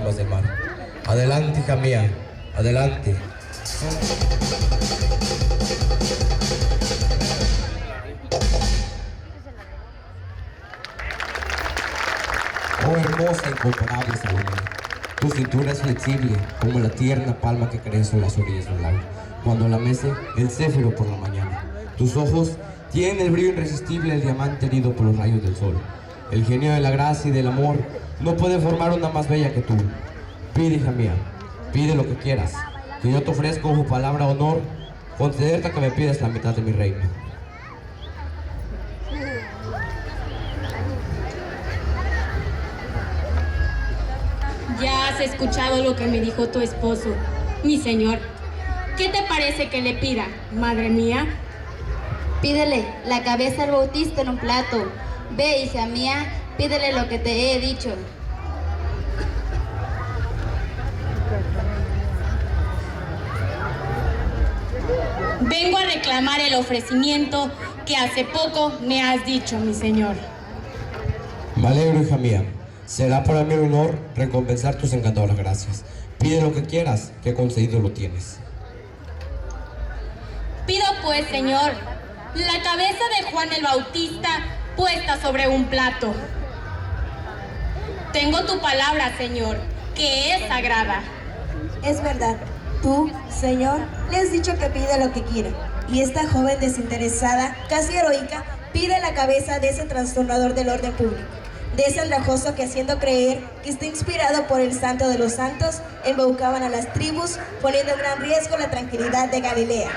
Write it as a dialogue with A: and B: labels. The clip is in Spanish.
A: brumas del mar. Adelante, hija mía, adelante. Oh hermosa, incomparable Salomé, tu cintura es flexible como la tierna palma que crece en las orillas del lago cuando la mece el céfiro por la mañana. Tus ojos tienen el brillo irresistible del diamante herido por los rayos del sol. El genio de la gracia y del amor no puede formar una más bella que tú. Pide, hija mía, pide lo que quieras, que yo te ofrezco bajo palabra honor concederte que me pidas la mitad de mi reino.
B: Ya has escuchado lo que me dijo tu esposo, mi señor. ¿Qué te parece que le pida, madre mía?
C: Pídele la cabeza al bautista en un plato. Ve, hija mía, pídele lo que te he dicho.
B: Vengo a reclamar el ofrecimiento que hace poco me has dicho, mi señor.
A: Me alegro, hija mía. Será para mí un honor recompensar tus encantadoras gracias. Pide lo que quieras, que concedido lo tienes.
B: Pido pues, señor, la cabeza de Juan el Bautista puesta sobre un plato. Tengo tu palabra, señor, que es sagrada.
D: Es verdad, tú, señor, le has dicho que pida lo que quiera. Y esta joven desinteresada, casi heroica, pide la cabeza de ese trastornador del orden público, de ese andrajoso que, haciendo creer que está inspirado por el santo de los santos, embaucaban a las tribus, poniendo en gran riesgo la tranquilidad de Galilea.